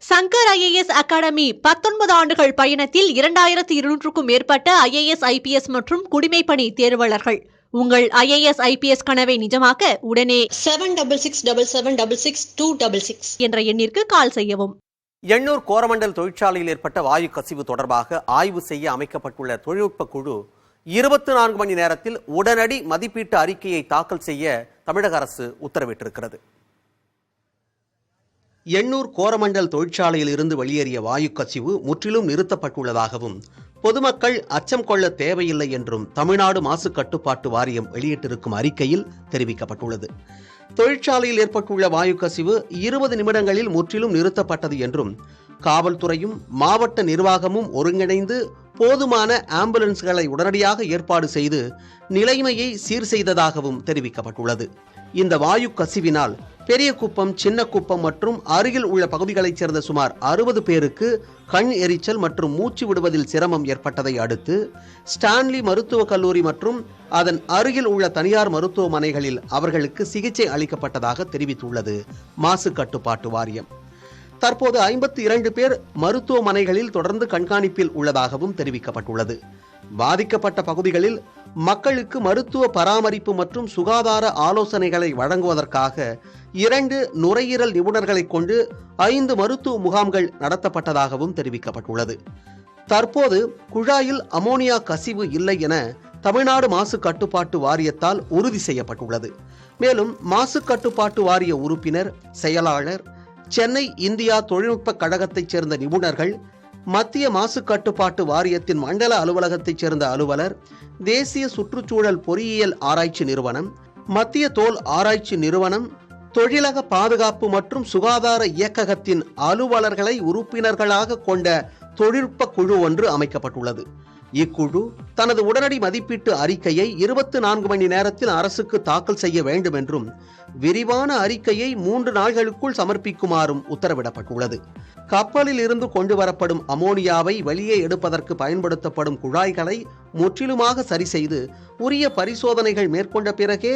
Shankar IAS academy 19 ஆண்டுகள் பயணத்தில் 2200க்கும் மேற்பட்ட IAS IPS மற்றும் குடிமைப்பணி தேர்வாளர்கள். உங்கள் IAS IPS கனவை நிஜமாக்க உடனே 7677666266 என்ற எண்ணிற்கு கால் செய்யவும். எண்ணூர் கோரமண்டல் தொழிற்சாலையில் ஏற்பட்ட வாயு கசிவு தொடர்பாக ஆய்வு செய்ய அமைக்கப்பட்டுள்ள தொழில்நுட்ப குழு 24 மணி நேரத்தில் உடனடி மதிப்பீட்டு அறிக்கையை தாக்கல் செய்ய தமிழக அரசு உத்தரவிட்டிருக்கிறது. எண்ணூர் கோரமண்டல் தொழிற்சாலையில் இருந்து வெளியேறிய வாயு கசிவு முற்றிலும் நிறுத்தப்பட்டுள்ளதாகவும் பொதுமக்கள் அச்சம் கொள்ள தேவையில்லை என்றும் தமிழ்நாடு மாசு கட்டுப்பாட்டு வாரியம் வெளியிட்டிருக்கும் அறிக்கையில் தெரிவிக்கப்பட்டுள்ளது. தொழிற்சாலையில் ஏற்பட்டுள்ள வாயு கசிவு 20 நிமிடங்களில் முற்றிலும் நிறுத்தப்பட்டது என்றும் காவல்துறையும் மாவட்ட நிர்வாகமும் ஒருங்கிணைந்து போதுமான ஆம்புலன்ஸ்களை உடனடியாக ஏற்பாடு செய்து நிலைமையை சீர் செய்ததாகவும் தெரிவிக்கப்பட்டுள்ளது. இந்த வாயு கசிவினால் பெரியகுப்பம், சின்னக்குப்பம் மற்றும் அருகில் உள்ள பகுதிகளைச் சேர்ந்த சுமார் 60 பேருக்கு கண் எரிச்சல் மற்றும் மூச்சு விடுவதில் சிரமம் ஏற்பட்டதை அடுத்து ஸ்டான்லி மருத்துவக் கல்லூரி மற்றும் அதன் அருகில் உள்ள தனியார் மருத்துவமனைகளில் அவர்களுக்கு சிகிச்சை அளிக்கப்பட்டதாக தெரிவித்துள்ளது மாசு கட்டுப்பாட்டு வாரியம். தற்போது 52 பேர் மருத்துவமனைகளில் தொடர்ந்து கண்காணிப்பில் உள்ளதாகவும் தெரிவிக்கப்பட்டுள்ளது. பாதிக்கப்பட்ட பகுதிகளில் மக்களுக்கு மருத்துவ பராமரிப்பு மற்றும் சுகாதார ஆலோசனைகளை வழங்குவதற்காக 2 நுரையீரல் நிபுணர்களை கொண்டு 5 மருத்துவ முகாம்கள் நடத்தப்பட்டதாகவும் தெரிவிக்கப்பட்டுள்ளது. தற்போது குழாயில் அமோனியா கசிவு இல்லை என தமிழ்நாடு மாசு கட்டுப்பாட்டு வாரியத்தால் உறுதி செய்யப்பட்டுள்ளது. மேலும் மாசு கட்டுப்பாட்டு வாரிய உறுப்பினர், செயலாளர், சென்னை இந்தியா தொழில்நுட்ப கழகத்தைச் சேர்ந்த நிபுணர்கள், மத்திய மாசு கட்டுப்பாட்டு வாரியத்தின் மண்டல அலுவலகத்தைச் சேர்ந்த அலுவலர், தேசிய சுற்றுச்சூழல் பொறியியல் ஆராய்ச்சி நிறுவனம், மத்திய தோல் ஆராய்ச்சி நிறுவனம், தொழிலக பாதுகாப்பு மற்றும் சுகாதார இயக்ககத்தின் அலுவலர்களை உறுப்பினர்களாக கொண்ட தொழில்நுட்ப குழு ஒன்று அமைக்கப்பட்டுள்ளது. இக்குழு தனது உடனடி மதிப்பீட்டு அறிக்கையை 24 மணி நேரத்தில் அரசுக்கு தாக்கல் செய்ய வேண்டும் என்றும் விரிவான அறிக்கையை 3 நாட்களுக்குள் சமர்ப்பிக்குமாறும் உத்தரவிடப்பட்டுள்ளது. கப்பலில் இருந்து கொண்டு வரப்படும் அமோனியாவை வெளியே எடுப்பதற்கு பயன்படுத்தப்படும் குழாய்களை முற்றிலுமாக சரி செய்து உரிய பரிசோதனைகள் மேற்கொண்ட பிறகே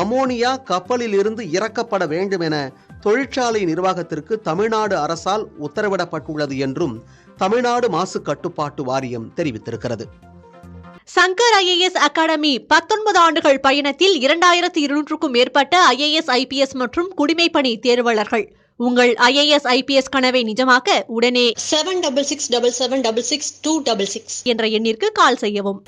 அமோனியா கப்பலில் இருந்து இறக்கப்பட வேண்டும் என தொழிற்சாலை நிர்வாகத்திற்கு தமிழ்நாடு அரசால் உத்தரவிடப்பட்டுள்ளது என்றும் தமிழ்நாடு மாசு கட்டுப்பாட்டு வாரியம் தெரிவித்திருக்கிறது. சங்கர் IAS அகாடமி 19 ஆண்டுகள் பயணத்தில் 2200க்கும் மேற்பட்ட IAS IPS மற்றும் குடிமைப்பணி தேர்வாளர்கள். உங்கள் IAS IPS கனவை நிஜமாக்க உடனே 7677666266 என்ற எண்ணிற்கு கால் செய்யவும்.